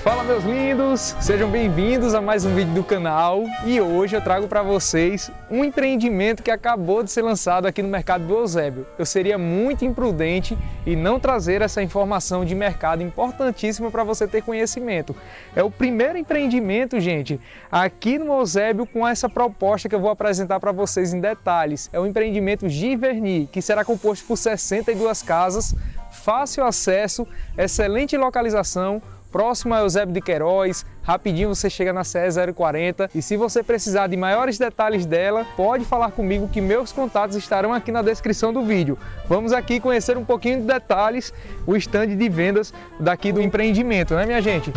Fala meus lindos, sejam bem-vindos a mais um vídeo do canal e hoje eu trago para vocês um empreendimento que acabou de ser lançado aqui no mercado do Eusébio. Eu seria muito imprudente em não trazer essa informação de mercado importantíssima para você ter conhecimento. É o primeiro empreendimento, gente, aqui no Eusébio com essa proposta que eu vou apresentar para vocês em detalhes. É o empreendimento Giverny, que será composto por 62 casas, fácil acesso, excelente localização, próximo a Eusébio de Queiroz, rapidinho você chega na CE 040 e se você precisar de maiores detalhes dela, pode falar comigo que meus contatos estarão aqui na descrição do vídeo. Vamos aqui conhecer um pouquinho de detalhes, o stand de vendas daqui do empreendimento, né minha gente?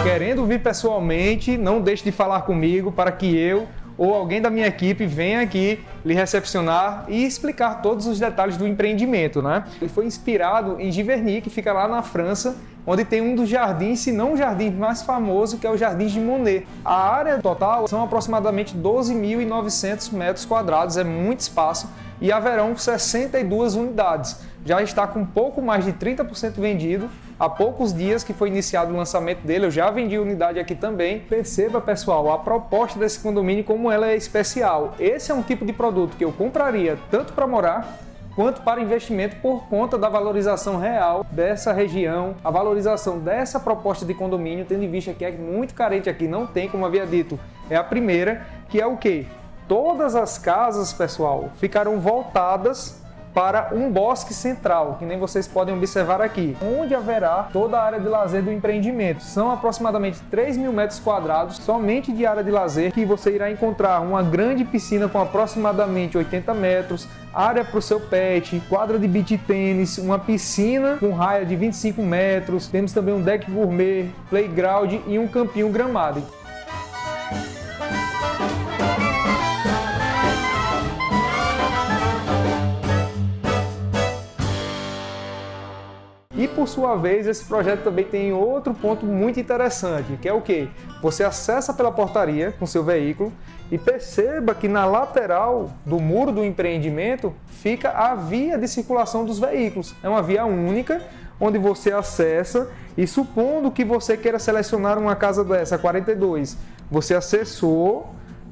Querendo vir pessoalmente, não deixe de falar comigo para que eu ou alguém da minha equipe venha aqui lhe recepcionar e explicar todos os detalhes do empreendimento, né? Ele foi inspirado em Giverny, que fica lá na França, onde tem um dos jardins, se não o jardim mais famoso, que é o Jardim de Monet. A área total são aproximadamente 12.900 metros quadrados, é muito espaço, e haverão 62 unidades. Já está com pouco mais de 30% vendido, há poucos dias que foi iniciado o lançamento dele, eu já vendi unidade aqui também. Perceba, pessoal, a proposta desse condomínio como ela é especial. Esse é um tipo de produto que eu compraria tanto para morar, quanto para investimento por conta da valorização real dessa região, a valorização dessa proposta de condomínio, tendo em vista que é muito carente aqui, não tem, como havia dito, é a primeira, que é o quê? Todas as casas, pessoal, ficarão voltadas para um bosque central, que nem vocês podem observar aqui, onde haverá toda a área de lazer do empreendimento. São aproximadamente 3.000 metros quadrados somente de área de lazer, que você irá encontrar uma grande piscina com aproximadamente 80 metros, área para o seu pet, quadra de beach tênis, uma piscina com raia de 25 metros, temos também um deck gourmet, playground e um campinho gramado. E por sua vez, esse projeto também tem outro ponto muito interessante, que é o quê? Você acessa pela portaria com seu veículo e perceba que na lateral do muro do empreendimento fica a via de circulação dos veículos. É uma via única onde você acessa e supondo que você queira selecionar uma casa dessa, 42, você acessou,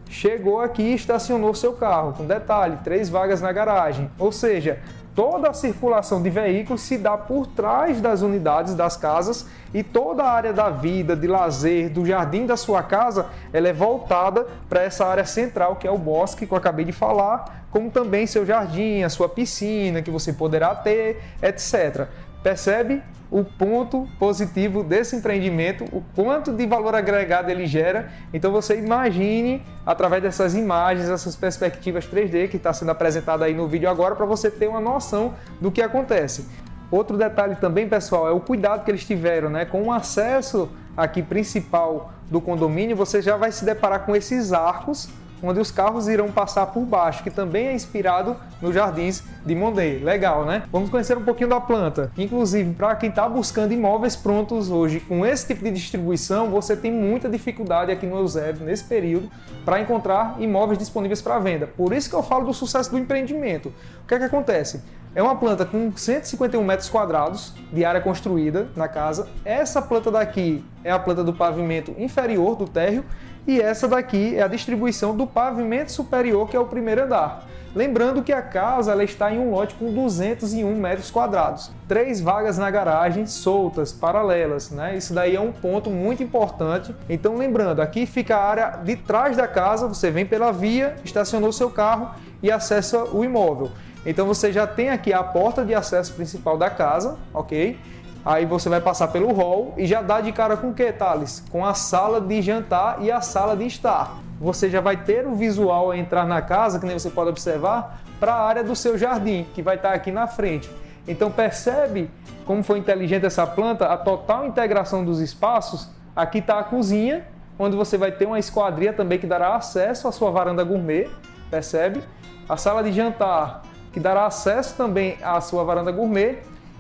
chegou aqui e estacionou seu carro, com detalhe, 3 vagas na garagem, ou seja, toda a circulação de veículos se dá por trás das unidades das casas e toda a área da vida, de lazer, do jardim da sua casa, ela é voltada para essa área central, que é o bosque, que eu acabei de falar, como também seu jardim, a sua piscina, que você poderá ter, etc. Percebe o ponto positivo desse empreendimento, o quanto de valor agregado ele gera? Então você imagine, através dessas imagens, essas perspectivas 3D que está sendo apresentada aí no vídeo agora, para você ter uma noção do que acontece. Outro detalhe também, pessoal, é o cuidado que eles tiveram, né? Com o acesso aqui principal do condomínio, você já vai se deparar com esses arcos, onde os carros irão passar por baixo, que também é inspirado nos Jardins de Monet. Legal, né? Vamos conhecer um pouquinho da planta. Inclusive, para quem está buscando imóveis prontos hoje, com esse tipo de distribuição, você tem muita dificuldade aqui no Eusébio, nesse período, para encontrar imóveis disponíveis para venda. Por isso que eu falo do sucesso do empreendimento. O que é que acontece? É uma planta com 151 metros quadrados de área construída na casa. Essa planta daqui é a planta do pavimento inferior do térreo e essa daqui é a distribuição do pavimento superior, que é o primeiro andar. Lembrando que a casa ela está em um lote com 201 metros quadrados. 3 vagas na garagem soltas, paralelas, né? Isso daí é um ponto muito importante. Então lembrando, aqui fica a área de trás da casa, você vem pela via, estacionou seu carro e acessa o imóvel. Então você já tem aqui a porta de acesso principal da casa, ok? Aí você vai passar pelo hall e já dá de cara com o que, Thales? Com a sala de jantar e a sala de estar. Você já vai ter o visual ao entrar na casa, que nem você pode observar, para a área do seu jardim, que vai estar aqui na frente. Então percebe como foi inteligente essa planta, a total integração dos espaços. Aqui está a cozinha, onde você vai ter uma esquadria também que dará acesso à sua varanda gourmet, percebe? A sala de jantar, que dará acesso também à sua varanda gourmet.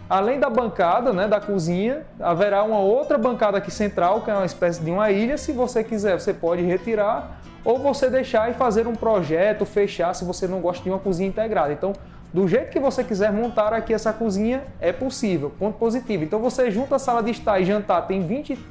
Além da bancada, né, da cozinha, haverá uma outra bancada aqui central, que é uma espécie de uma ilha. Se você quiser, você pode retirar ou você deixar e fazer um projeto, fechar, se você não gosta de uma cozinha integrada. Então, do jeito que você quiser montar aqui essa cozinha, é possível, ponto positivo. Então você junta a sala de estar e jantar, tem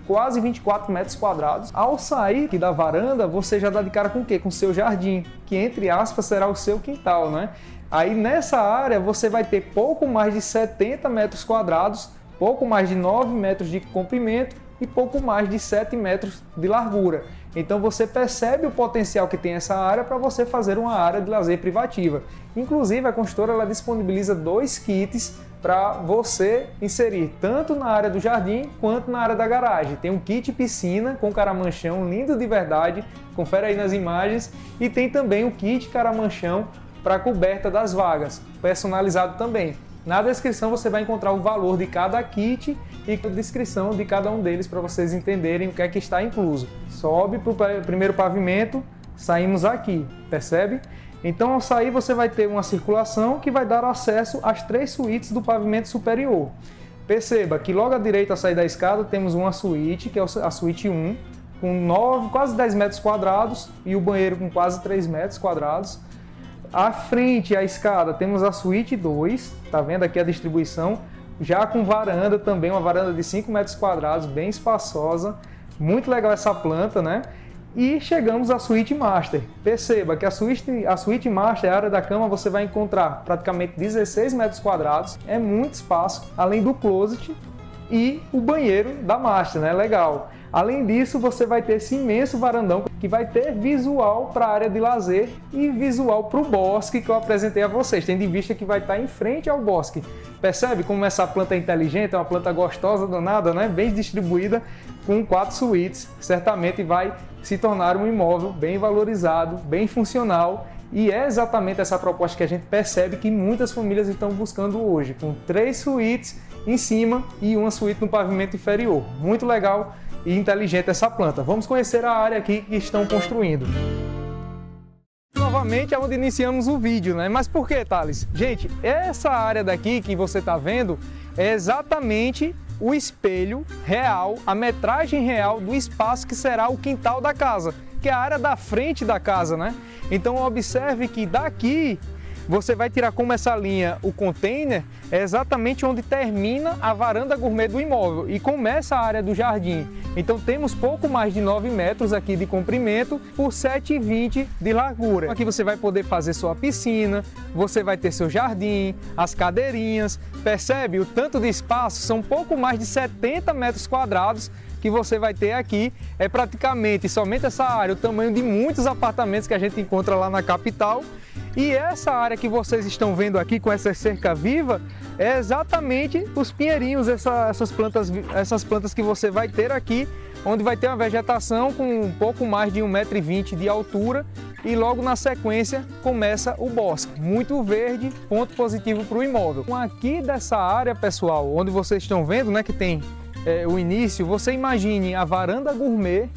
quase 24 metros quadrados. Ao sair aqui da varanda, você já dá de cara com o quê? Com o seu jardim, que entre aspas será o seu quintal, né? Aí nessa área você vai ter pouco mais de 70 metros quadrados, pouco mais de 9 metros de comprimento e pouco mais de 7 metros de largura. Então você percebe o potencial que tem essa área para você fazer uma área de lazer privativa. Inclusive a construtora ela disponibiliza 2 kits para você inserir tanto na área do jardim quanto na área da garagem. Tem um kit piscina com caramanchão lindo de verdade, confere aí nas imagens, e tem também o kit caramanchão para a coberta das vagas, personalizado também. Na descrição você vai encontrar o valor de cada kit e a descrição de cada um deles para vocês entenderem o que é que está incluso. Sobe para o primeiro pavimento, saímos aqui, percebe? Então ao sair você vai ter uma circulação que vai dar acesso às 3 suítes do pavimento superior. Perceba que logo à direita ao sair da escada temos uma suíte, que é a suíte 1, com quase 10 metros quadrados e o banheiro com quase 3 metros quadrados. À frente, à escada, temos a suíte 2, tá vendo aqui a distribuição, já com varanda também, uma varanda de 5 metros quadrados, bem espaçosa, muito legal essa planta, né? E chegamos à suíte master. Perceba que a suíte master, a área da cama, você vai encontrar praticamente 16 metros quadrados, é muito espaço, além do closet e o banheiro da master, né? Legal. Além disso, você vai ter esse imenso varandão que vai ter visual para a área de lazer e visual para o bosque que eu apresentei a vocês, tendo em vista que vai estar em frente ao bosque. Percebe como essa planta é inteligente, é uma planta gostosa, danada, né? Bem distribuída, com 4 suítes, certamente vai se tornar um imóvel bem valorizado, bem funcional, e é exatamente essa proposta que a gente percebe que muitas famílias estão buscando hoje, com 3 suítes em cima e uma suíte no pavimento inferior. Muito legal e inteligente essa planta. Vamos conhecer a área aqui que estão construindo. Novamente é onde iniciamos o vídeo, né? Mas por que, Thales? Gente, essa área daqui que você está vendo é exatamente o espelho real, a metragem real do espaço que será o quintal da casa, que é a área da frente da casa, né? Então observe que daqui você vai tirar como essa linha, o container, é exatamente onde termina a varanda gourmet do imóvel e começa a área do jardim. Então temos pouco mais de 9 metros aqui de comprimento por 7,20 de largura. Aqui você vai poder fazer sua piscina, você vai ter seu jardim, as cadeirinhas. Percebe o tanto de espaço? São pouco mais de 70 metros quadrados que você vai ter aqui. É praticamente somente essa área, o tamanho de muitos apartamentos que a gente encontra lá na capital. E essa área que vocês estão vendo aqui com essa cerca viva é exatamente os pinheirinhos, essas plantas que você vai ter aqui, onde vai ter uma vegetação com um pouco mais de 1,20 m de altura e logo na sequência começa o bosque. Muito verde, ponto positivo para o imóvel. Aqui dessa área, pessoal, onde vocês estão vendo, né, que tem o início, você imagine a varanda gourmet,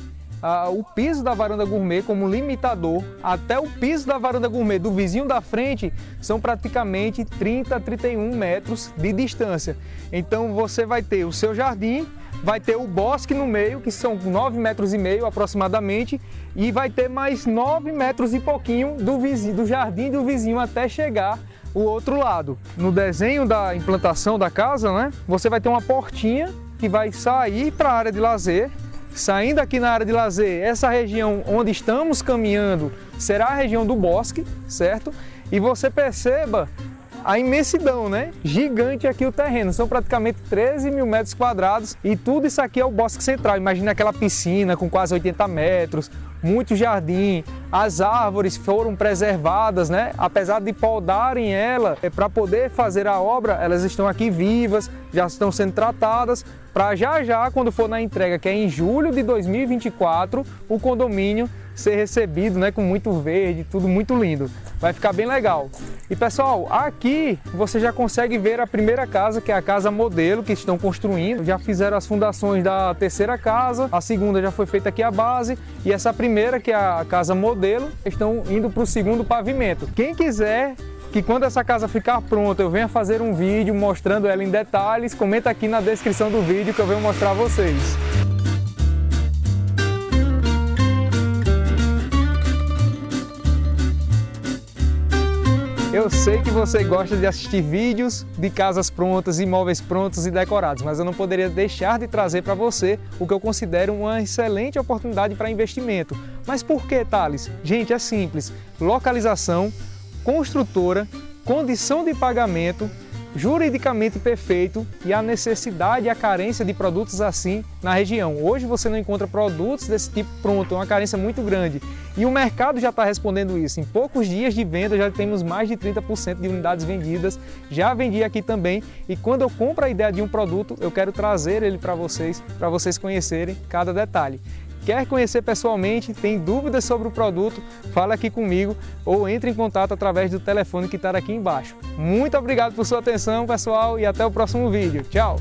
o piso da varanda gourmet como limitador, até o piso da varanda gourmet do vizinho da frente são praticamente 30 a 31 metros de distância. Então você vai ter o seu jardim, vai ter o bosque no meio, que são 9,5 metros aproximadamente, e vai ter mais 9 metros e pouquinho do jardim do vizinho até chegar o outro lado. No desenho da implantação da casa, né, você vai ter uma portinha que vai sair para a área de lazer. Saindo aqui na área de lazer, essa região onde estamos caminhando será a região do bosque, certo? E você perceba a imensidão, né? Gigante aqui o terreno, são praticamente 13 mil metros quadrados e tudo isso aqui é o bosque central. Imagina aquela piscina com quase 80 metros, muito jardim, as árvores foram preservadas, né? Apesar de podarem ela, para poder fazer a obra, elas estão aqui vivas, já estão sendo tratadas, para já, quando for na entrega, que é em julho de 2024, o condomínio ser recebido, né, com muito verde, tudo muito lindo. Vai ficar bem legal. E pessoal, aqui você já consegue ver a primeira casa, que é a casa modelo que estão construindo. Já fizeram as fundações da terceira casa, a segunda já foi feita aqui a base, e essa primeira, que é a casa modelo, estão indo para o segundo pavimento. Quem quiser que quando essa casa ficar pronta eu venha fazer um vídeo mostrando ela em detalhes, comenta aqui na descrição do vídeo que eu venho mostrar a vocês. Eu sei que você gosta de assistir vídeos de casas prontas, imóveis prontos e decorados, mas eu não poderia deixar de trazer para você o que eu considero uma excelente oportunidade para investimento. Mas por que, Thales? Gente, é simples. Localização, construtora, condição de pagamento, juridicamente perfeito e a necessidade e a carência de produtos assim na região. Hoje você não encontra produtos desse tipo pronto, é uma carência muito grande. E o mercado já está respondendo isso. Em poucos dias de venda já temos mais de 30% de unidades vendidas. Já vendi aqui também e quando eu compro a ideia de um produto, eu quero trazer ele para vocês conhecerem cada detalhe. Quer conhecer pessoalmente, tem dúvidas sobre o produto, fala aqui comigo ou entre em contato através do telefone que está aqui embaixo. Muito obrigado por sua atenção, pessoal, e até o próximo vídeo. Tchau!